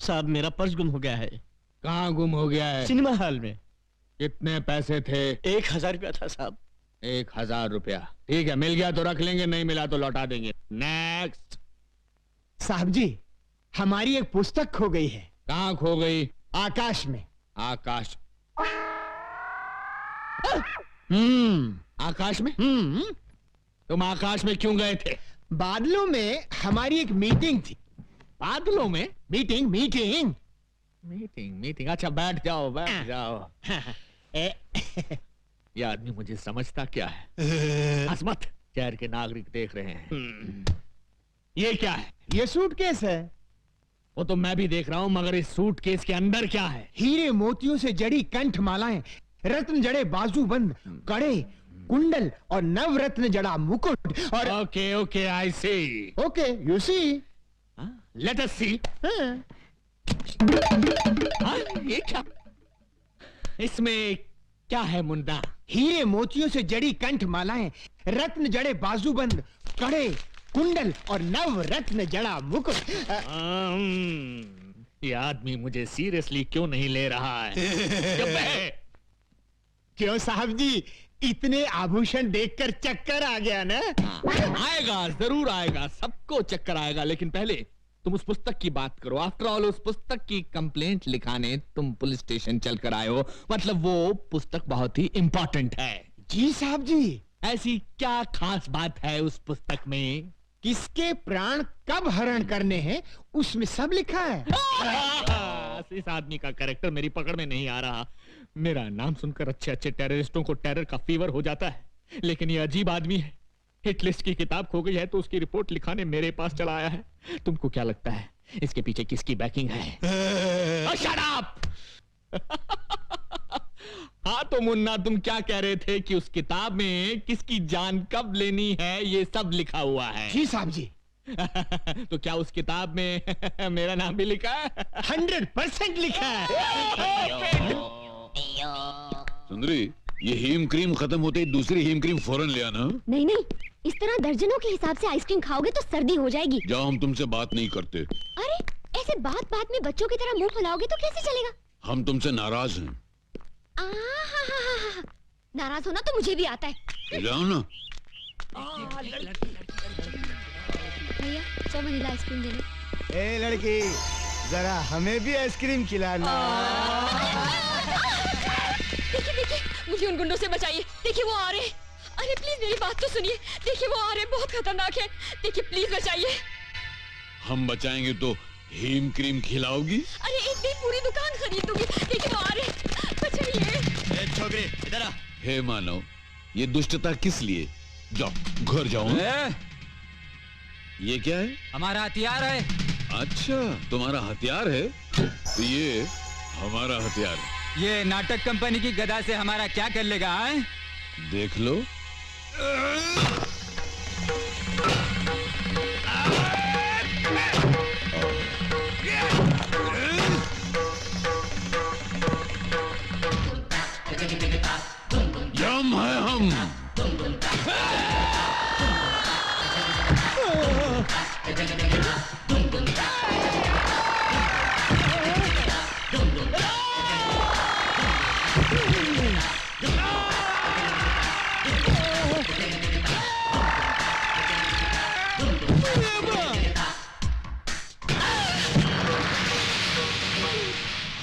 साहब मेरा पर्स गुम हो गया है। कहाँ गुम हो गया है? सिनेमा हॉल में। कितने पैसे थे? 1000 रुपया था साहब। 1000 रुपया, ठीक है, मिल गया तो रख लेंगे, नहीं मिला तो लौटा देंगे। नेक्स्ट। साहब जी, हमारी एक पुस्तक खो गई है। कहाँ खो गई? आकाश में। आकाश? आकाश में? तुम आकाश में क्यों गए थे? बादलों में हमारी एक मीटिंग थी। बादलों में? मीटिंग मीटिंग मीटिंग मीटिंग, अच्छा बैठ जाओ बैठ जाओ। ये आदमी मुझे समझता क्या है? हसमत, शहर के नागरिक देख रहे हैं। ये क्या है? ये सूटकेस है। वो तो मैं भी देख रहा हूँ, मगर इस सूटकेस के अंदर क्या है? हीरे मोतियों से जड़ी कंठ मालाएं, रत्न जड़े बाजूबंद, कड़े, कुंडल और नवरत्न जड़ा मुकुट और okay okay, I see. Okay, you see. Let us see. ये क्या? इसमें क्या है मुन्ना? हीरे मोतियों से जड़ी कंठ मालाएं, रत्न जड़े बाजूबंद, कड़े, कुंडल और नवरत्न जड़ा मुकुट। ये आदमी मुझे सीरियसली क्यों नहीं ले रहा है? क्यों साहब जी, इतने आभूषण देखकर चक्कर आ गया ना? आएगा, जरूर आएगा, सबको चक्कर आएगा, लेकिन पहले तुम उस पुस्तक की बात करो। आफ्टर ऑल उस पुस्तक की कंप्लेंट लिखाने तुम पुलिस स्टेशन चलकर आए हो, मतलब वो पुस्तक बहुत ही इंपॉर्टेंट है। जी साहब जी। ऐसी क्या खास बात है उस पुस्तक में? किसके प्राण कब हरण करने हैं, उसमें सब लिखा है। इस आदमी का कैरेक्टर मेरी पकड़ में नहीं आ रहा। मेरा नाम सुनकर अच्छे अच्छे टेररिस्टों को टेरर का फीवर हो जाता है, लेकिन ये अजीब आदमी है। हिट लिस्ट की किताब खो गई है तो उसकी रिपोर्ट लिखाने मेरे पास चला आया है। तुमको क्या लगता है इसके पीछे किसकी बैकिंग है? Shut up! हाँ तो मुन्ना, तुम क्या कह रहे थे कि उस किताब में किसकी जान कब लेनी है ये सब लिखा हुआ है? जी साहब जी। तो क्या उस किताब में मेरा नाम भी लिखा है? 100% लिखा है। सुंदरी, ये हीम क्रीम खत्म होते ही दूसरी हीम क्रीम फौरन ले आना। नहीं नहीं, इस तरह दर्जनों के हिसाब से आइसक्रीम खाओगे तो सर्दी हो जाएगी। जाओ, हम तुमसे बात नहीं करते। अरे ऐसे बात बात में बच्चों की तरह मुंह फुलाओगे तो कैसे चलेगा? हम तुमसे नाराज हैं। नाराज होना तो मुझे भी आता है। जाओ ना। भैया 100 वनीला आइसक्रीम दे दो। ए लड़की, जरा हमें भी आइसक्रीम खिलाना। देखिए देखिए, मुझे उन गुंडों से बचाइए। देखिए वो आ रहे हैं। अरे प्लीज मेरी बात तो सुनिए। देखिए वो आ रहे हैं, बहुत खतरनाक है। देखिए प्लीज बचाइए। हम बचाएंगे तो हीम क्रीम खिलाओगी? अरे एक नहीं, पूरी दुकान खरीद दूंगी। देखिए वो आ रहे हैं, बचाइए। छोकरे इधर आ। हे मानव, ये दुष्टता किस लिए? जाओ घर जाओ। ये क्या है? हमारा हथियार है। अच्छा, तुम्हारा हथियार है? तो ये हमारा हथियार है। ये नाटक कंपनी की गदा से हमारा क्या कर लेगा? है? देख लो। यम है हम।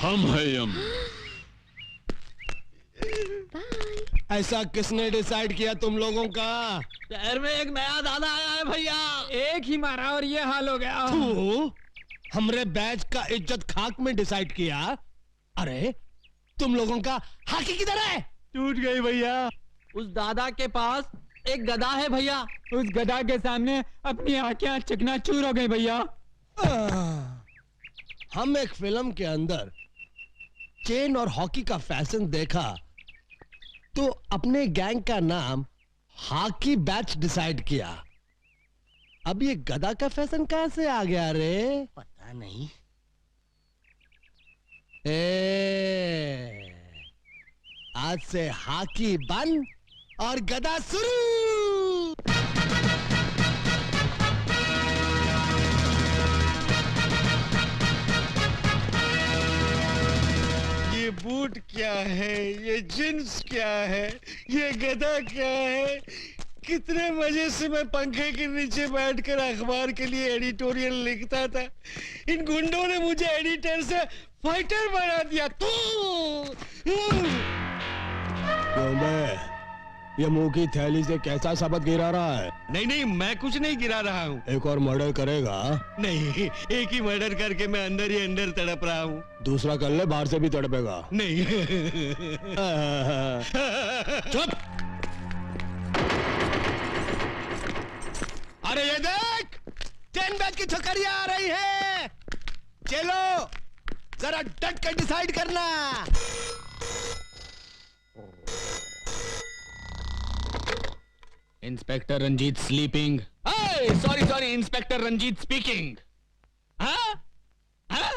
हम है यम। ऐसा किसने डिसाइड किया तुम लोगों का? शहर में एक नया दादा आया है भैया। एक ही मारा और ये हाल हो गया। हमरे बैच का इज्जत खाक में डिसाइड किया। अरे तुम लोगों का हाकी किधर है? टूट गई भैया। उस दादा के पास एक गदा है भैया। उस गदा के सामने अपनी आंखें चकनाचूर हो गई भैया। हम एक फिल्म के अंदर चेन और हॉकी का फैशन देखा तो अपने गैंग का नाम हॉकी बैच डिसाइड किया। अब ये गदा का फैशन कहां से आ गया रे? पता नहीं। आज से हॉकी बंद और गदा शुरू। बूट क्या है, ये जींस क्या है, ये गधा क्या है। कितने मजे से मैं पंखे के नीचे बैठकर अखबार के लिए एडिटोरियल लिखता था। इन गुंडों ने मुझे एडिटर से फाइटर बना दिया। क्यों मैं ये मुंह की थैली से कैसा शब्द गिरा रहा है? नहीं नहीं, मैं कुछ नहीं गिरा रहा हूँ। एक और मर्डर करेगा? नहीं, एक ही मर्डर करके मैं अंदर ही अंदर तड़प रहा हूँ। दूसरा कर ले, बाहर से भी तड़पेगा। नहीं। चुप। अरे ये देख, 10 बैच की छोकरियां आ रही है। चलो जरा डट कर डिसाइड करना। Inspector Ranjeet sleeping. Sorry inspector Ranjeet speaking. हाँ हाँ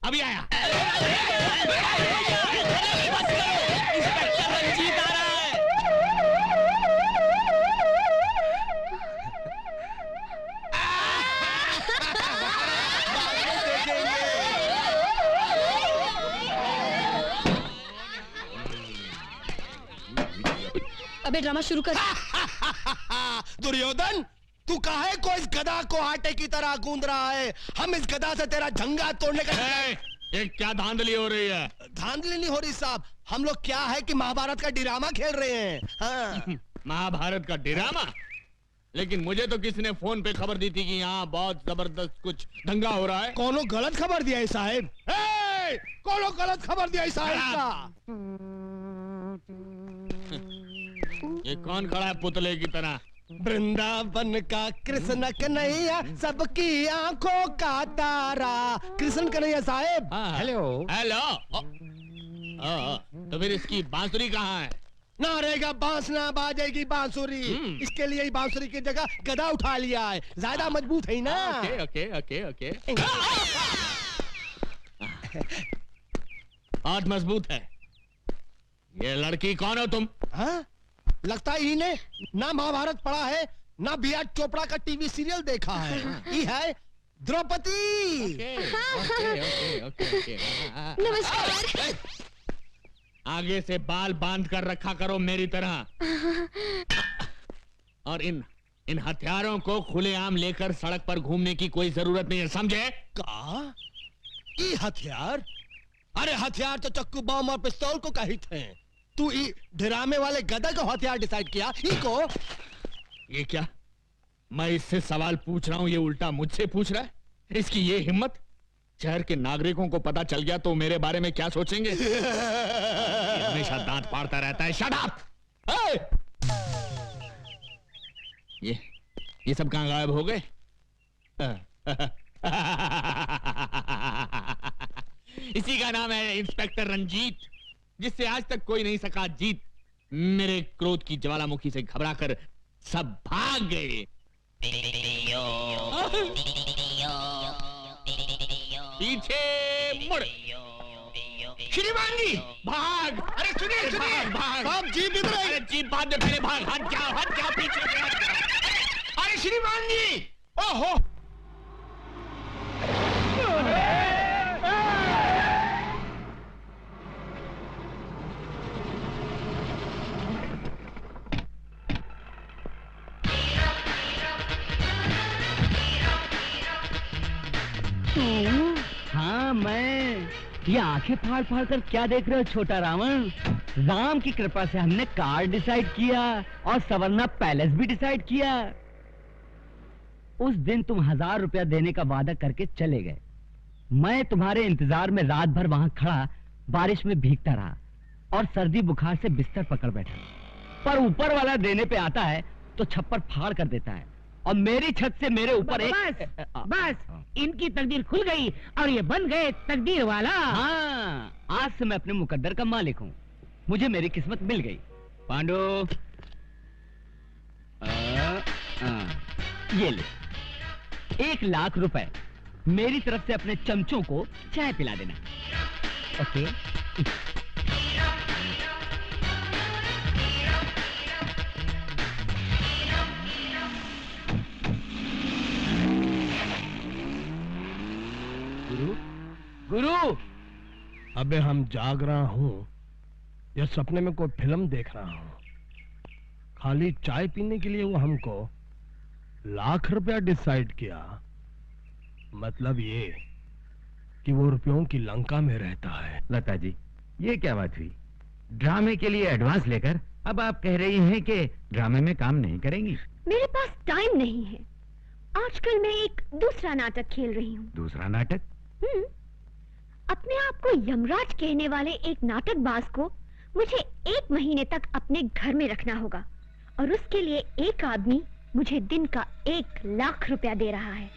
अभी आया। इंस्पेक्टर रंजीत आ रहा है। अबे ड्रामा शुरू कर। दुर्योधन, तू काहे को इस गधा को आटे की तरह गूंद रहा है? हम इस गधा से तेरा झंगा तोड़ने का। ये क्या धांधली हो रही है? धांधली नहीं हो रही साहब, हम लोग क्या है कि महाभारत का ड्रामा खेल रहे हैं। हाँ। महाभारत का ड्रामा? लेकिन मुझे तो किसी ने फोन पे खबर दी थी कि यहाँ बहुत जबरदस्त कुछ दंगा हो रहा है। कोनो गलत खबर दिया है साहब। कोनो गलत खबर दिया है साहब का। ये कौन खड़ा है पुतले की तरह? वृंदावन का कृष्ण कन्हैया, सबकी आंखों का तारा। कृष्ण कन्हैया साहब। Hello hello. तो फिर इसकी बांसुरी कहाँ है? ना रहेगा बांस ना बाजेगी बांसुरी। इसके लिए ही बांसुरी की जगह गधा उठा लिया है, ज्यादा मजबूत है ना। Okay okay okay okay. बहुत मजबूत है। ये लड़की कौन हो तुम? हाँ? लगता है इन्हें ना महाभारत पढ़ा है, ना बी.आर. चोपड़ा का टीवी सीरियल देखा है। ये है द्रौपदी। नमस्कार। आगे से बाल बांध कर रखा करो मेरी तरह। और इन हथियारों को खुलेआम लेकर सड़क पर घूमने की कोई जरूरत नहीं है, समझे? का? ये हथियार? अरे हथियार तो चक्कू, बम और पिस्तौल को कहित हैं। तू ड्रामे वाले गधा को हथियार डिसाइड किया? इको? ये क्या? मैं इससे सवाल पूछ रहा हूं, ये उल्टा मुझसे पूछ रहा है। इसकी ये हिम्मत! शहर के नागरिकों को पता चल गया तो मेरे बारे में क्या सोचेंगे? हमेशा दांत फाड़ता रहता है। Shut up! ये सब कहां गायब हो गए? इसी का नाम है इंस्पेक्टर रंजीत, जिससे आज तक कोई नहीं सका जीत। मेरे क्रोध की ज्वालामुखी से घबराकर सब भाग गए। पीछे मुड़। श्रीमान जी भाग! अरे सुनिए सुनिए, भाग भाग। जीप इधर है। अरे जीप बाद में, पहले भाग। हट जाओ पीछे से हट जाओ। अरे श्रीमान जी, ओहो! हाँ मैं। ये आंखें फाड़ फाड़ कर क्या देख रहे हो छोटा रावण? राम की कृपा से हमने कार डिसाइड किया और सवर्णा पैलेस भी डिसाइड किया। उस दिन तुम 1000 रुपया देने का वादा करके चले गए। मैं तुम्हारे इंतजार में रात भर वहां खड़ा बारिश में भीगता रहा और सर्दी बुखार से बिस्तर पकड़ बैठा। पर ऊपर वाला देने पे आता है तो छप्पर फाड़ कर देता है और मेरी छत से मेरे ऊपर बस इनकी तकदीर खुल गई और ये बन गए तकदीर वाला। हाँ, आज से मैं अपने मुकद्दर का मालिक हूँ। मुझे मेरी किस्मत मिल गई। पांडु, ये ले 1 लाख रुपए। मेरी तरफ से अपने चमचों को चाय पिला देना। ओके? गुरु, अबे हम जाग रहा हूँ या सपने में कोई फिल्म देख रहा हूँ? खाली चाय पीने के लिए वो हमको लाख रुपया डिसाइड किया। मतलब ये कि वो रुपयों की लंका में रहता है। लता जी, ये क्या बात हुई? ड्रामे के लिए एडवांस लेकर अब आप कह रही हैं कि ड्रामे में काम नहीं करेंगी? मेरे पास टाइम नहीं है। आजकल मैं एक दूसरा नाटक खेल रही हूँ। दूसरा नाटक? अपने आप को यमराज कहने वाले एक नाटकबाज को मुझे 1 महीने तक अपने घर में रखना होगा और उसके लिए एक आदमी मुझे दिन का 1 लाख रुपया दे रहा है।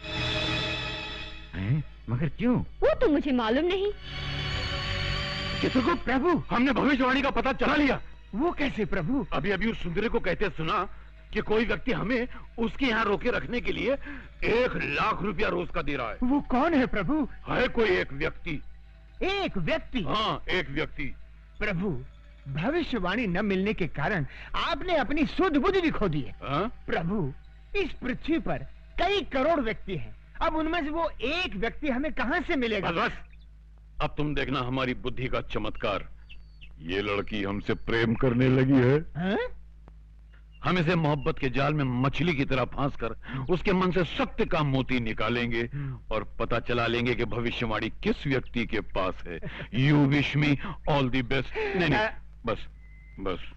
हैं? मगर क्यों? वो तो मुझे मालूम नहीं। चित्रगुप्त प्रभु, हमने भविष्यवाणी का पता चला लिया। वो कैसे प्रभु? अभी अभी उस सुंदरी को कहते सुना कि कोई व्यक्ति हमें उसके यहाँ रोके रखने के लिए 1 लाख रुपया रोज का दे रहा है। वो कौन है प्रभु? है कोई एक व्यक्ति। एक व्यक्ति? हाँ, एक व्यक्ति। प्रभु, भविष्यवाणी न मिलने के कारण आपने अपनी सुध बुद्धि भी खो दी है। प्रभु, इस पृथ्वी पर कई करोड़ व्यक्ति हैं। अब उनमें से वो एक व्यक्ति हमें कहां से मिलेगा? बस, अब तुम देखना हमारी बुद्धि का चमत्कार। ये लड़की हमसे प्रेम करने लगी है। हम इसे मोहब्बत के जाल में मछली की तरह फांस कर उसके मन से सत्य का मोती निकालेंगे और पता चला लेंगे कि भविष्यवाणी किस व्यक्ति के पास है। You wish me all the best. नहीं, बस बस।